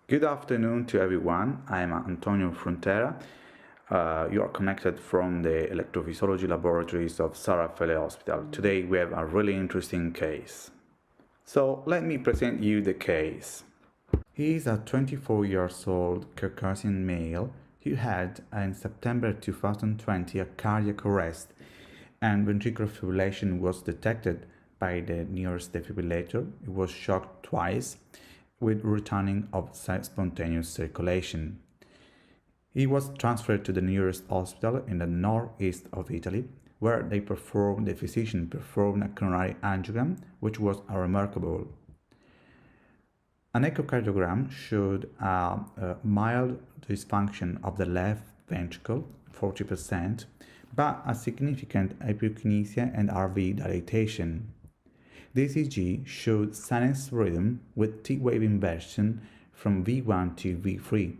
Good afternoon to everyone. I am Antonio Frontera. You are connected from the electrophysiology laboratories of San Raffaele Hospital. Today we have a really interesting case. So let me present you the case. He is a 24 years old Caucasian male who had in September 2020 a cardiac arrest and ventricular fibrillation was detected by the nearest defibrillator. He was shocked twice with returning of spontaneous circulation. He was transferred to the nearest hospital in the northeast of Italy, where the physician performed a coronary angiogram, which was remarkable. An echocardiogram showed a mild dysfunction of the left ventricle, 40%, but a significant hypokinesia and RV dilatation. The ECG showed sinus rhythm with T-wave inversion from V1 to V3.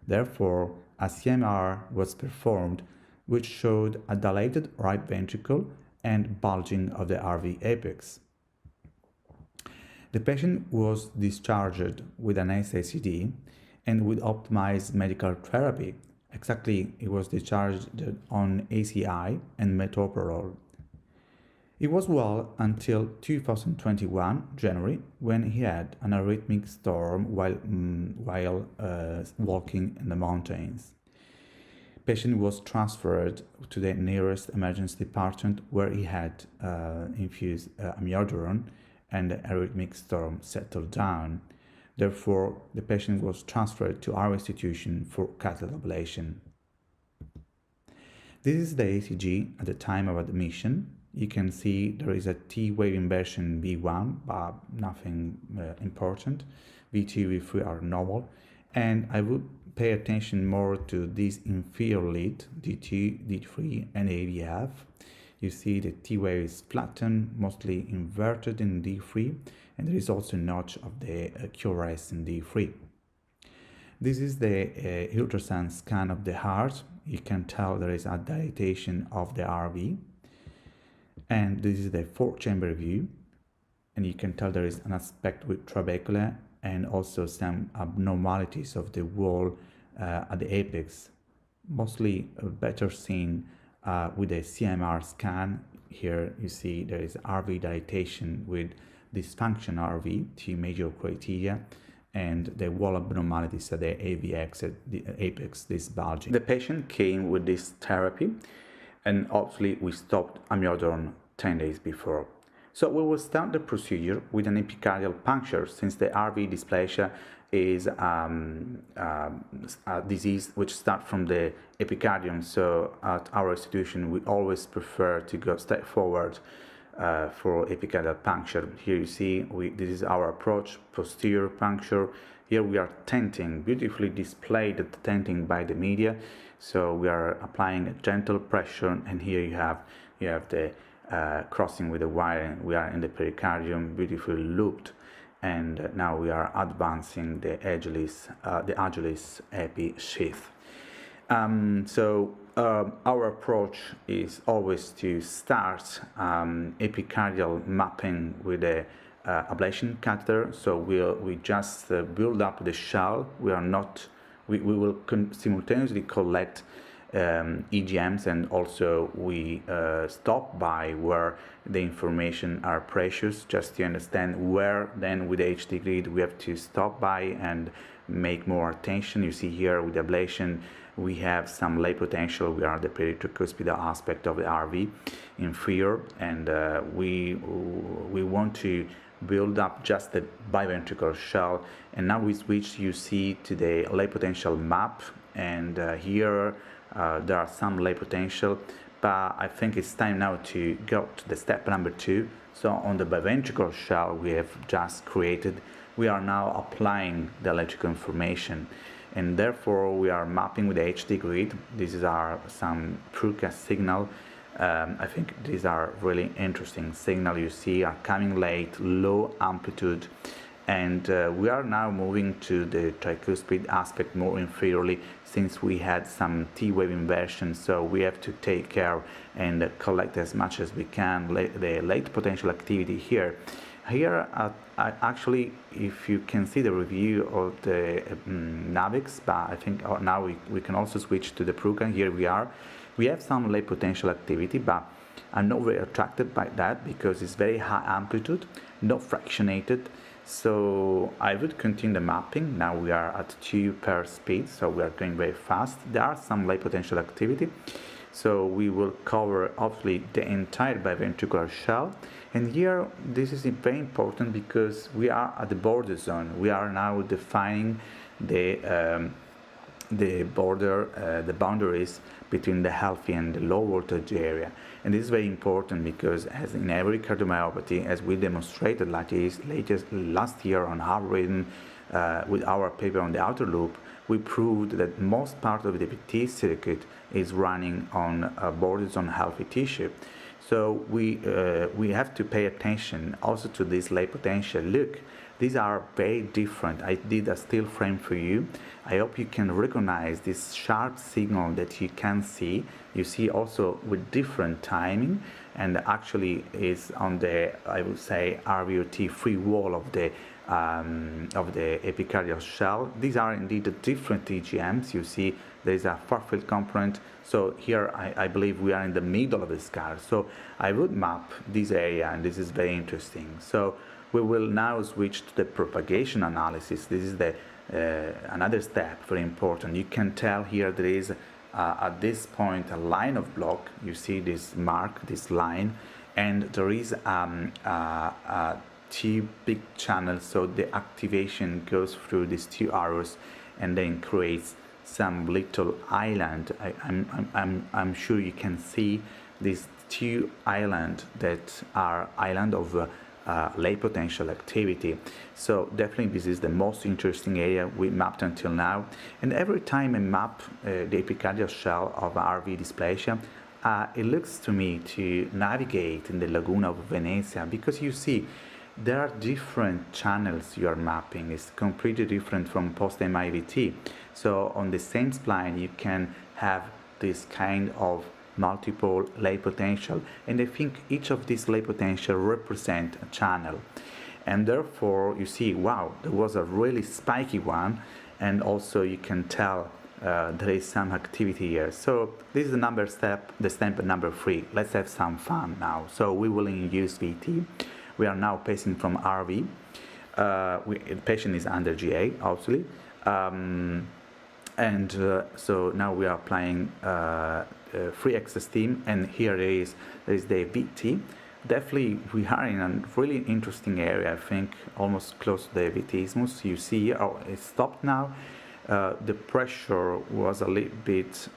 Therefore, a CMR was performed which showed a dilated right ventricle and bulging of the RV apex. The patient was discharged with an SACD and with optimized medical therapy. Exactly, he was discharged on ACI and metoprolol. He was well until 2021 January, when he had an arrhythmic storm while walking in the mountains. Patient was transferred to the nearest emergency department, where he had infused amiodarone, and the arrhythmic storm settled down. Therefore, the patient was transferred to our institution for catheter ablation. This is the ECG at the time of admission. You can see there is a T-wave inversion V1, but nothing important. V2, V3 are normal. And I would pay attention more to this inferior lead, D2, D3, and AVF. You see the T-wave is flattened, mostly inverted in D3, and there is also a notch of the QRS in D3. This is the ultrasound scan of the heart. You can tell there is a dilatation of the RV. And this is the four-chamber view, and you can tell there is an aspect with trabecula and also some abnormalities of the wall at the apex, mostly better seen with the CMR scan. Here you see there is RV dilatation with dysfunction RV, two major criteria, and the wall abnormalities at the AVX at the apex, this bulging. The patient came with this therapy, and obviously we stopped amiodarone 10 days before. So we will start the procedure with an epicardial puncture, since the RV dysplasia is a disease which starts from the epicardium. So at our institution we always prefer to go step forward for epicardial puncture. Here you see this is our approach, posterior puncture. Here we are tenting, beautifully displayed the tenting by the media. So we are applying a gentle pressure, and here you have the crossing with the wire, and we are in the pericardium, beautifully looped. And now we are advancing the agilis epi sheath. Our approach is always to start epicardial mapping with a ablation catheter. So we just build up the shell. We will simultaneously collect EGMs, and also we stop by where the information are precious, just to understand where then with the HD grid we have to stop by and make more attention. You see here with the ablation we have some lay potential. We are the peritricuspidal aspect of the RV inferior, and we want to build up just the biventricular shell. And now we switch, you see, to the lay potential map, and here there are some lay potential, but I think it's time now to go to the step number 2. So on the biventricular shell we have just created, we are now applying the electrical information, and therefore we are mapping with the HD grid. These are some Praga signal. I think these are really interesting signal. You see are coming late, low amplitude, and we are now moving to the tricuspid aspect more inferiorly, since we had some T-wave inversion. So we have to take care and collect as much as we can the late potential activity here. Here, actually, if you can see the review of the Navix, but I think now we can also switch to the Praga. Here we are. We have some late potential activity, but I'm not very attracted by that because it's very high amplitude, not fractionated. So I would continue the mapping. Now we are at 2 per speed, so we are going very fast. There are some late potential activity. So we will cover obviously the entire biventricular shell. And here this is very important because we are at the border zone. We are now defining the boundaries between the healthy and the low voltage area. And this is very important because, as in every cardiomyopathy, as we demonstrated last year on heart rhythm with our paper on the outer loop, we proved that most part of the VT circuit is running on borders on healthy tissue. So we have to pay attention also to this late potential. Look, these are very different. I did a still frame for you. I hope you can recognize this sharp signal that you can see. You see also with different timing, and actually is on the, I would say, RVOT free wall of the epicardial shell. These are indeed the different EGMs. You see there is a far field component. So here I believe we are in the middle of the scar. So I would map this area, and this is very interesting. So we will now switch to the propagation analysis. This is the another step, very important. You can tell here there is at this point a line of block. You see this mark, this line, and there is two big channels. So the activation goes through these two arrows and then creates some little island. I'm sure you can see these two islands that are island of late potential activity. So definitely this is the most interesting area we mapped until now. And every time I map the epicardial shell of RV dysplasia, it looks to me to navigate in the Laguna of Venezia, because you see there are different channels you are mapping. It's completely different from post-MIVT. So on the same spline you can have this kind of multiple late potential, and I think each of these late potential represent a channel, and therefore you see, wow, there was a really spiky one, and also you can tell there is some activity here. So this is the step number 3. Let's have some fun now. So we will induce VT. We are now passing from RV. The patient is under GA, obviously, and so now we are applying free access team, and here there is the VT. Definitely we are in a really interesting area, I think almost close to the VT isthmus. You see here, oh, it stopped now. The pressure was a little bit,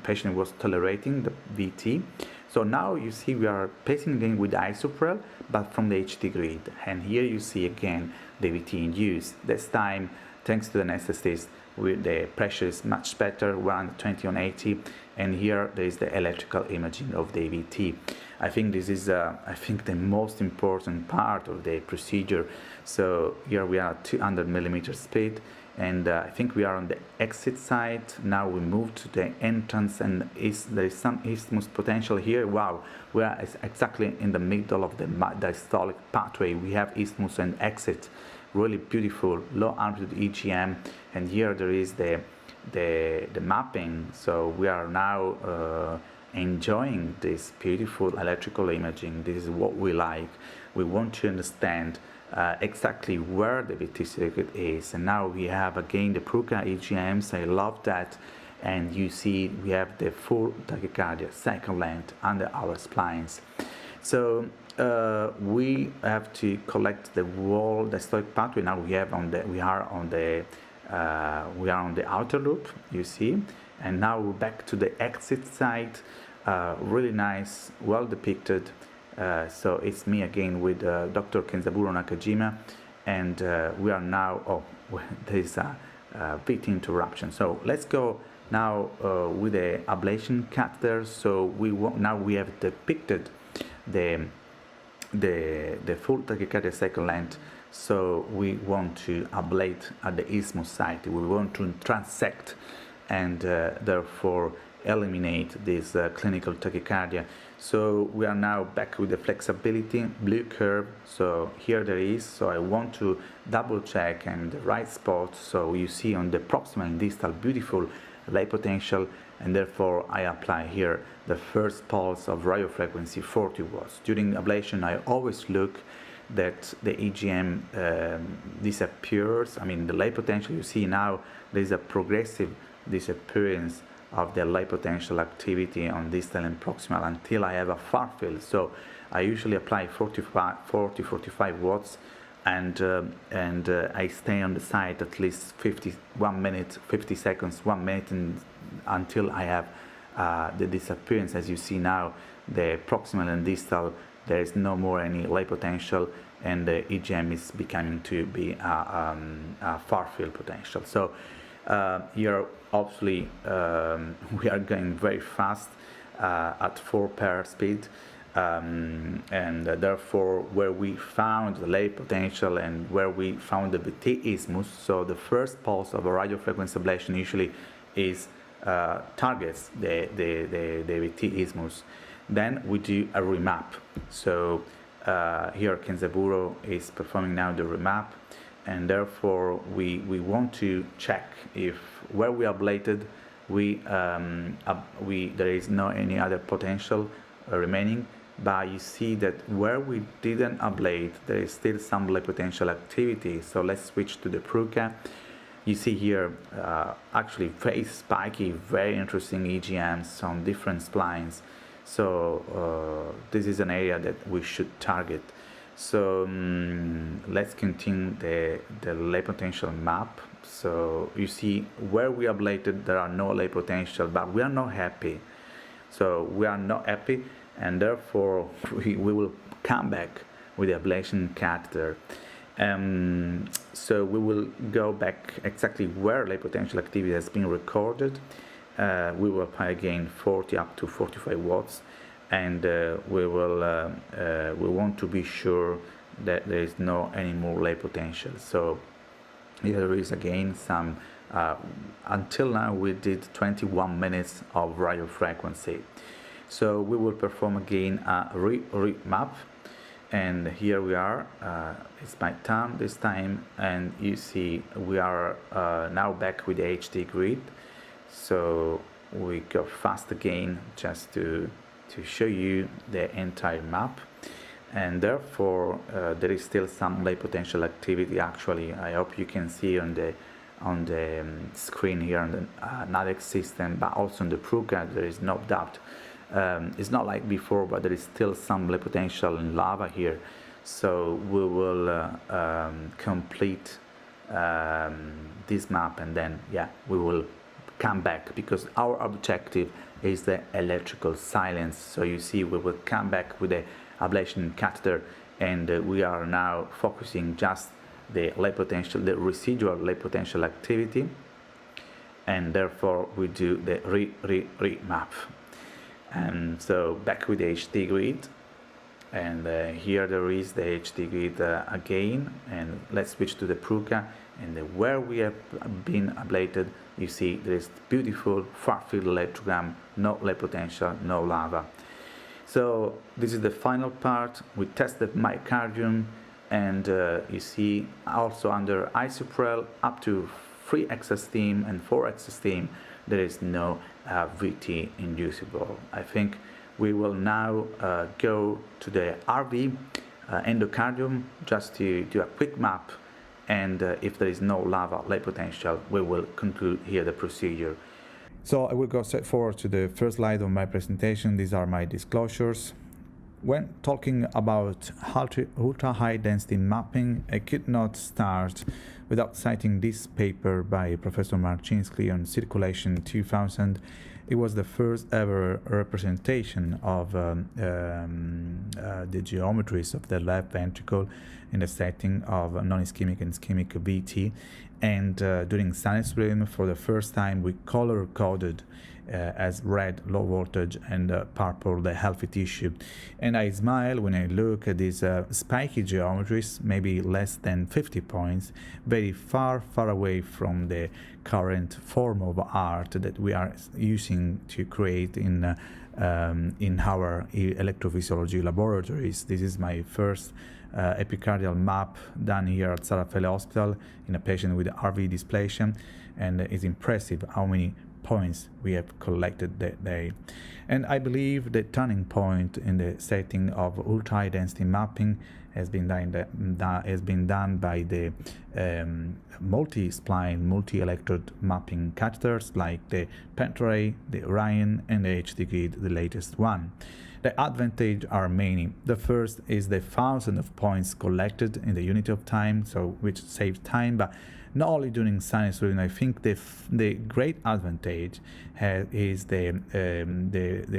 patient was tolerating the VT. So now you see we are pacing again with isoprel, but from the HT grid. And here you see again the VT induced. This time, thanks to the anesthetist, the pressure is much better, 120 on 80, and here there is the electrical imaging of the VT. I think this is the most important part of the procedure. So here we are at 200 millimeter speed, and I think we are on the exit side. Now we move to the entrance, and there is some isthmus potential here. Wow, we are exactly in the middle of the diastolic pathway. We have isthmus and exit. Really beautiful low amplitude EGM, and here there is the mapping. So we are now enjoying this beautiful electrical imaging. This is what we like. We want to understand exactly where the VT circuit is, and now we have again the Praga EGMs. I love that, and you see we have the full tachycardia second length under our splines. So we have to collect the whole diastolic pathway. Now we are on the outer loop, you see, and now we're back to the exit side. Really nice, well depicted. So it's me again with Dr. Kenzaburo Nakajima, and we are now, there is a VT interruption. So let's go now with the ablation catheter. So now we have depicted the full tachycardia second length. So we want to ablate at the isthmus site. We want to transect and therefore eliminate this clinical tachycardia. So we are now back with the flexibility, blue curve. So here there is, so I want to double check in the right spot. So you see on the proximal and distal beautiful lay potential, and therefore I apply here the first pulse of radio frequency 40 watts. During ablation I always look that the EGM disappears. I mean, the lay potential, you see now there is a progressive disappearance of the lay potential activity on distal and proximal until I have a far field. So I usually apply 45 watts, and I stay on the site at least 51 minutes, 50 seconds, 1 minute, until I have the disappearance. As you see now, the proximal and distal, there is no more any lay potential, and the EGM is becoming to be a far field potential. So here obviously we are going very fast at 4 per speed, and therefore where we found the lay potential and where we found the VT isthmus, so the first pulse of a radio frequency ablation usually is targets the VT isthmus. Then we do a remap. So here Kenzaburo is performing now the remap, and therefore we want to check if where we ablated there is no any other potential remaining, but you see that where we didn't ablate there is still some lay potential activity. So let's switch to the Praga. You see here actually very spiky, very interesting EGMs on different splines. So this is an area that we should target. So let's continue the lay potential map. So you see where we ablated there are no lay potential, but we are not happy. So we are not happy, and therefore we will come back with the ablation catheter. So we will go back exactly where lay potential activity has been recorded. We will apply again 40 up to 45 watts, and we want to be sure that there is no any more lay potential. So here there is again some until now we did 21 minutes of radio frequency. So we will perform again a remap, and here we are. It's my thumb this time, and you see we are now back with the HD grid. So we go fast again just to show you the entire map, and therefore there is still some lay potential activity. Actually, I hope you can see on the screen here on the NADEX system, but also on the Praga there is no doubt. It's not like before, but there is still some lay potential in lava here. So we will complete this map, and then we will come back, because our objective is the electrical silence. So you see we will come back with the ablation catheter, and we are now focusing just the lay potential, the residual lay potential activity, and therefore we do the remap. And so back with the HD grid, and here there is the HD grid again, and let's switch to the Praga, and where we have been ablated, you see there is beautiful far field electrogram, no lay potential, no lava. So this is the final part. We tested myocardium, and you see also under isoprel up to 3x steam and 4x steam there is no VT inducible. I think we will now go to the RV endocardium just to do a quick map, and if there is no lava lay potential, we will conclude here the procedure. So I will go straight forward to the first slide of my presentation. These are my disclosures. When talking about ultra high density mapping, I could not start without citing this paper by Professor Marcinski on Circulation 2000. It was the first ever representation of the geometries of the left ventricle in the setting of non-ischemic and ischemic VT. And during sinus rhythm, for the first time, we color-coded as red low voltage and purple the healthy tissue. And I smile when I look at these spiky geometries, maybe less than 50 points, very far away from the current form of art that we are using to create in our electrophysiology laboratories. This is my first epicardial map done here at Sarafele Hospital in a patient with RV dysplasia, and it's impressive how many points we have collected that day. And I believe the turning point in the setting of ultra-high density mapping has been done by the multi-spline, multi-electrode mapping catheters like the Frontera, the Orion, and the HD Grid, the latest one. The advantages are many. The first is the thousands of points collected in the unit of time, so which saves time, but not only during sinus rhythm. I think the great advantage is the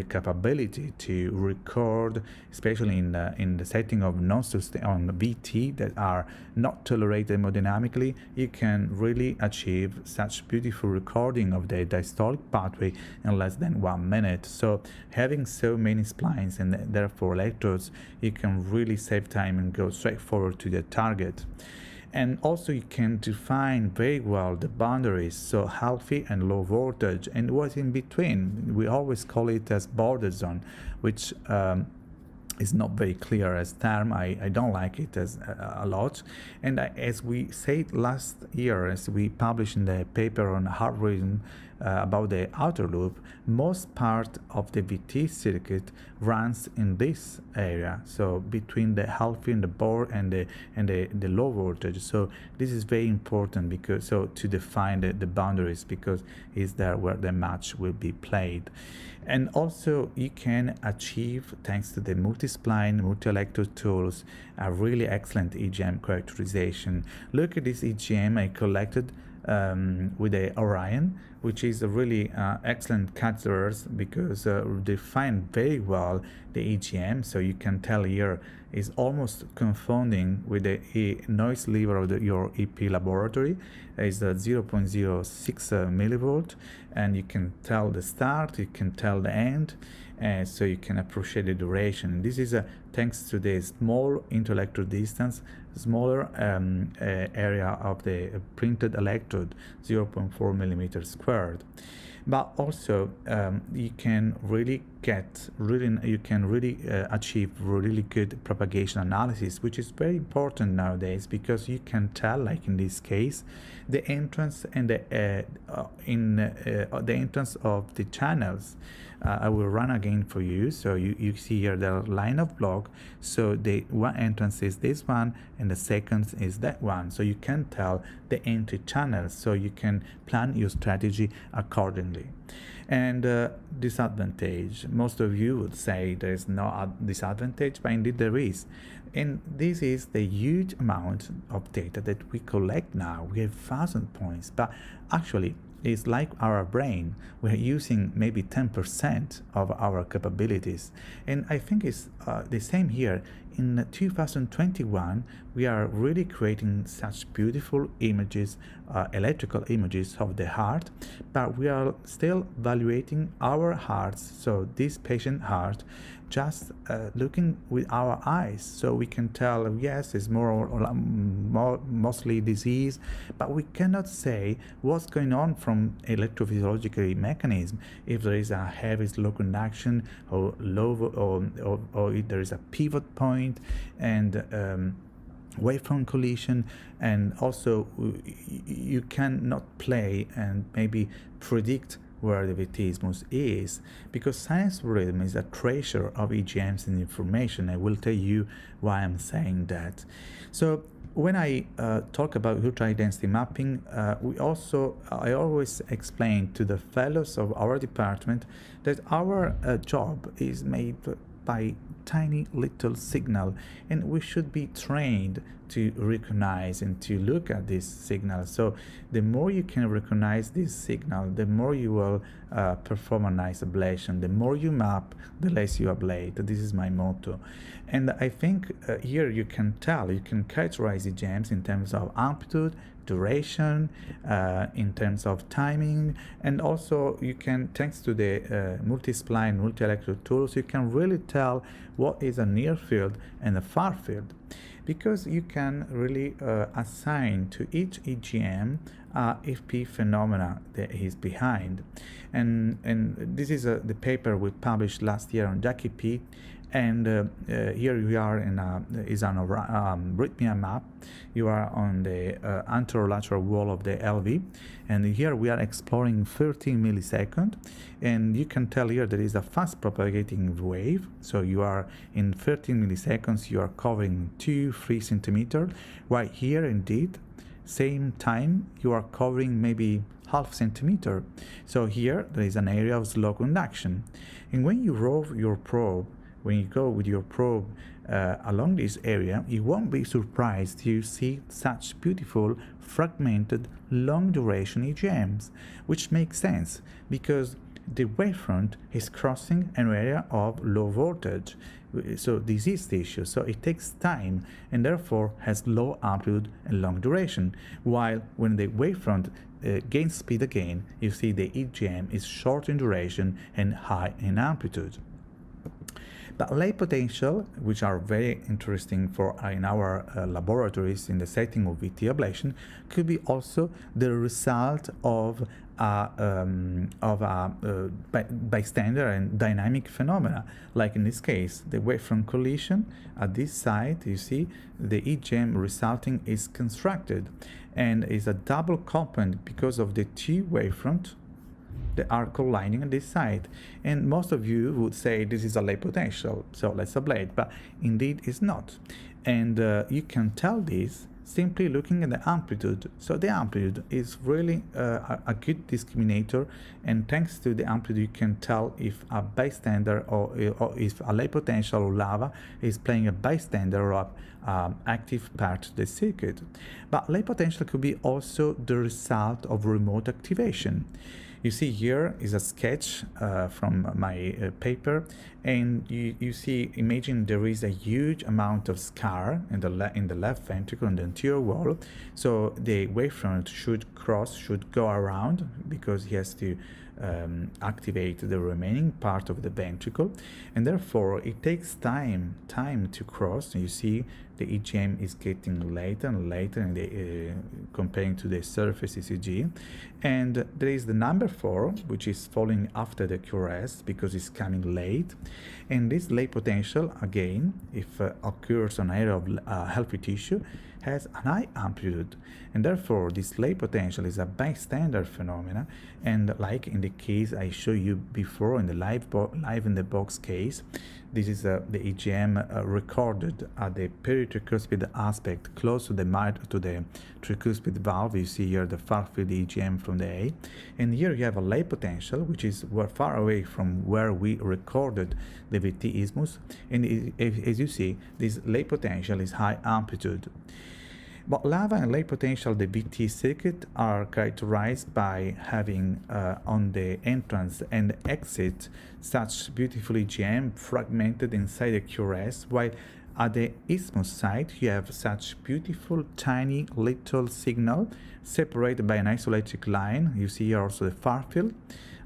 capability to record, especially in the setting of on VT that are not tolerated hemodynamically. You can really achieve such beautiful recording of the diastolic pathway in less than 1 minute. So having so many splines and therefore electrodes, you can really save time and go straight forward to the target. And also you can define very well the boundaries, so healthy and low voltage, and what's in between. We always call it as border zone, which is not very clear as term. I don't like it as a lot. And as we said last year, as we published in the paper on heart rhythm about the outer loop, most part of the VT circuit runs in this area, so between the healthy and the board and the low voltage. So this is very important because to define the boundaries, because is there where the match will be played. And also you can achieve, thanks to the multi-spline, multi-electrode tools, a really excellent EGM characterization. Look at this EGM I collected with the Orion, which is a really excellent catheters because define very well the EGM. So you can tell here is almost confounding with the noise level of your EP laboratory. Is 0.06 millivolt, and you can tell the start, you can tell the end, so you can appreciate the duration. This is thanks to the small interelectrode distance, smaller area of the printed electrode, 0.4 millimeters squared. But also you can really achieve really good propagation analysis, which is very important nowadays, because you can tell, like in this case, the entrance and the entrance of the channels. I will run again for you. So you see here the line of block. So the one entrance is this one, and the second is that one. So you can tell the entry channels, so you can plan your strategy accordingly. And disadvantage, most of you would say there is no disadvantage, but indeed there is. And this is the huge amount of data that we collect now. We have 1,000 points, but actually it's like our brain. We're using maybe 10% of our capabilities. And I think it's the same here. In 2021, we are really creating such beautiful images, electrical images of the heart, but we are still evaluating our hearts, so this patient heart, just looking with our eyes. So we can tell, yes, it's mostly disease, but we cannot say what's going on from electrophysiological mechanism, if there is a heavy slow conduction or low, or if there is a pivot point and wavefront collision. And also you cannot play and maybe predict where the vitismus is, because sinus rhythm is a treasure of EGMs and information. I will tell you why I'm saying that. So when I talk about ultra-high density mapping, I always explain to the fellows of our department that our job is made by tiny little signal, and we should be trained to recognize and to look at this signal. So the more you can recognize this signal, the more you will perform a nice ablation. The more you map, the less you ablate. This is my motto. And I think here you can tell, you can characterize the EGMs in terms of amplitude, duration, in terms of timing, and also you can, thanks to the multi-spline, multi-electrode tools, you can really tell what is a near field and a far field, because you can really assign to each EGM FP phenomena that is behind. And this is the paper we published last year on Jackie P. And here we are in is an arrhythmia map. You are on the anterolateral wall of the LV, and here we are exploring 13 milliseconds, and you can tell here there is a fast propagating wave. So you are in 13 milliseconds, you are covering 2-3 centimeters, while here indeed same time you are covering maybe half centimeter. So here there is an area of slow conduction, and when you rove your probe, when you go with your probe along this area, you won't be surprised to see such beautiful fragmented long duration EGMs, which makes sense because the wavefront is crossing an area of low voltage. So this is the issue. So it takes time and therefore has low amplitude and long duration. While when the wavefront gains speed again, you see the EGM is short in duration and high in amplitude. But lay potential, which are very interesting for in our laboratories in the setting of VT ablation, could be also the result of bystander and dynamic phenomena, like in this case, the wavefront collision at this site. You see the EGM resulting is constructed and is a double component because of the two wavefront that are colliding on this side, and most of you would say this is a lay potential, so let's ablate, but indeed it's not. And you can tell this simply looking at the amplitude. So the amplitude is really a good discriminator, and thanks to the amplitude you can tell if a bystander or if a lay potential or lava is playing a bystander or active part of the circuit. But lay potential could be also the result of remote activation. You see here is a sketch from my paper, and you see, imagine there is a huge amount of scar in the left ventricle, in the anterior wall. So the wavefront should go around because he has to activate the remaining part of the ventricle, and therefore it takes time to cross. You see the EGM is getting later and later in the, comparing to the surface ECG, and there is the number 4, which is falling after the QRS because it's coming late, and this lay potential again, if occurs on an area of healthy tissue, has an high amplitude, and therefore this lay potential is a bystander phenomena. And like in the case I showed you before in the live in the box case, this is the EGM recorded at the peritricuspid aspect close to the tricuspid valve. You see here the far field EGM from the A, and here you have a lay potential which is far away from where we recorded the VT isthmus, and as you see, this lay potential is high amplitude. But lava and lay potential, the VT circuit, are characterized by having on the entrance and exit such beautiful EGM fragmented inside the QRS, while at the isthmus site you have such beautiful tiny little signal separated by an isoelectric line. You see here also the far field.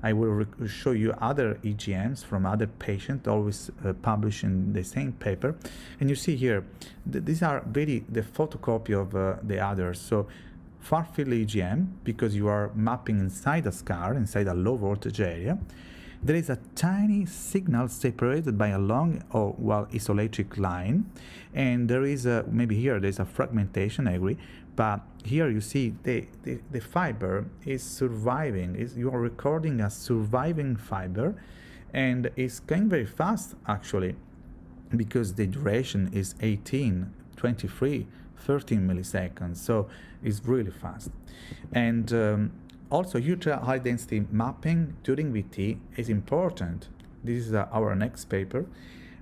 I will show you other EGMs from other patients, always published in the same paper. And you see here, these are the photocopy of the others. So far field EGM, because you are mapping inside a scar, inside a low voltage area. There is a tiny signal separated by a long isoelectric line, and there is maybe here there's a fragmentation, I agree, but here you see the fiber is surviving. You are recording a surviving fiber, and it's going very fast actually, because the duration is 18, 23, 13 milliseconds, so it's really fast. And also, ultra high density mapping during VT is important. This is our next paper.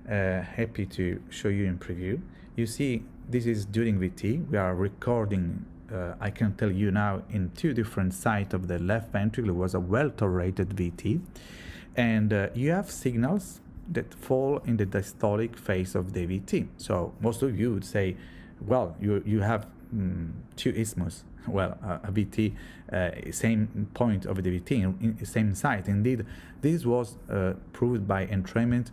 Happy to show you in preview. You see, this is during VT. We are recording, I can tell you now, in 2 different sites of the left ventricle. It was a well-tolerated VT. And you have signals that fall in the diastolic phase of the VT. So most of you would say, well, you have 2 isthmus, well, a VT, same point of the VT, in the same site. Indeed, this was proved by entrainment,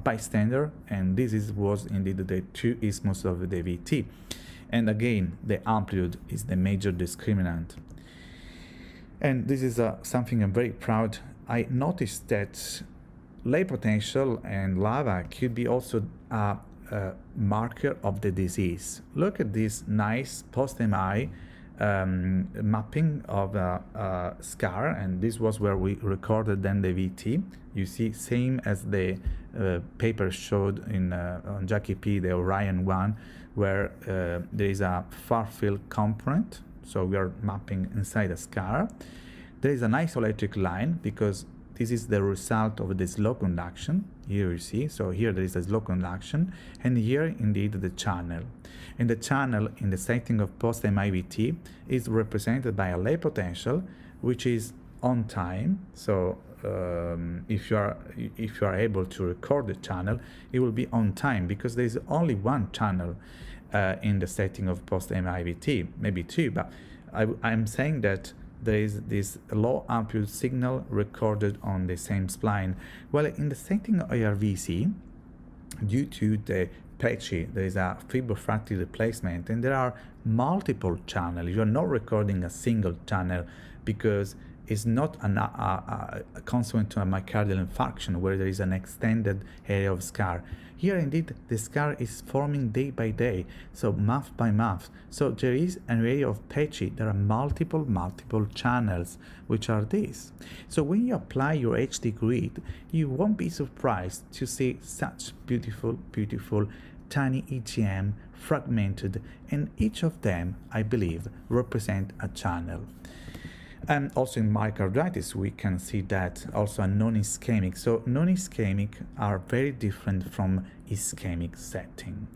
bystander, and was indeed the two isthmus of the VT. And again, the amplitude is the major discriminant. And this is something I'm very proud. I noticed that lay potential and lava could be also a marker of the disease. Look at this nice post-MI mapping of a scar, and this was where we recorded then the VT. You see, same as the paper showed on Jackie P, the Orion one, where there is a far-field component, so we are mapping inside a scar. There is an isoelectric line because this is the result of the slow conduction. Here you see, so here there is a slow conduction, and here indeed the channel. And the channel in the setting of post-MIVT is represented by a lay potential, which is on time. So if you are able to record the channel, it will be on time because there is only one channel in the setting of post-MIVT, maybe two, but I'm saying that there is this low amplitude signal recorded on the same spline. Well, in the setting of ARVC, due to the patchy, there is a fibrofractal replacement, and there are multiple channels. You are not recording a single channel because it's not a consequent to a myocardial infarction where there is an extended area of scar. Here, indeed, the scar is forming day by day, so month by month. So there is an area of patchy. There are multiple channels, which are these. So when you apply your HD grid, you won't be surprised to see such beautiful tiny EGM, fragmented, and each of them, I believe, represent a channel. And also in myocarditis, we can see that also a non-ischemic. So non-ischemic are very different from ischemic setting.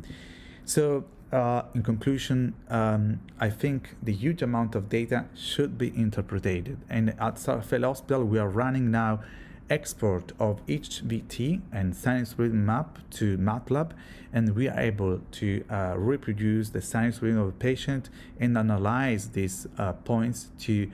So in conclusion, I think the huge amount of data should be interpreted. And at Sarafel Hospital, we are running now export of each VT and sinus rhythm map to MATLAB, and we are able to reproduce the sinus rhythm of the patient and analyze these points to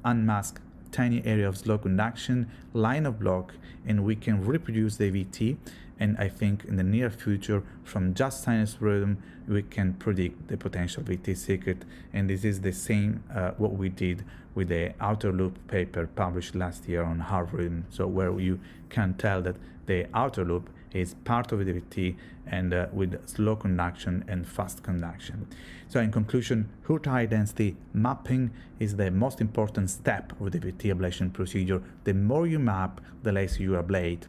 unmask tiny area of slow conduction, line of block, and we can reproduce the VT. And I think in the near future, from just sinus rhythm, we can predict the potential VT secret. And this is the same what we did with the outer loop paper published last year on heart rhythm. So where you can tell that the outer loop is part of the VT and with slow conduction and fast conduction. So in conclusion, heart high density mapping is the most important step of the VT ablation procedure. The more you map, the less you ablate.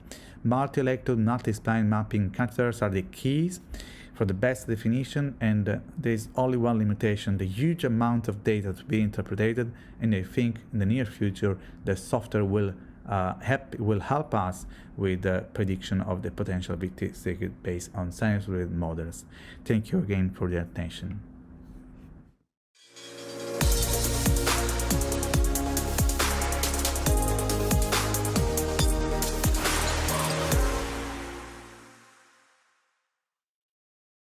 Multi-electrode, multi-spline mapping catheters are the keys for the best definition, and there is only one limitation: the huge amount of data to be interpreted. And I think in the near future, the software will help us with the prediction of the potential VT secret based on sinus rhythm models. Thank you again for the attention.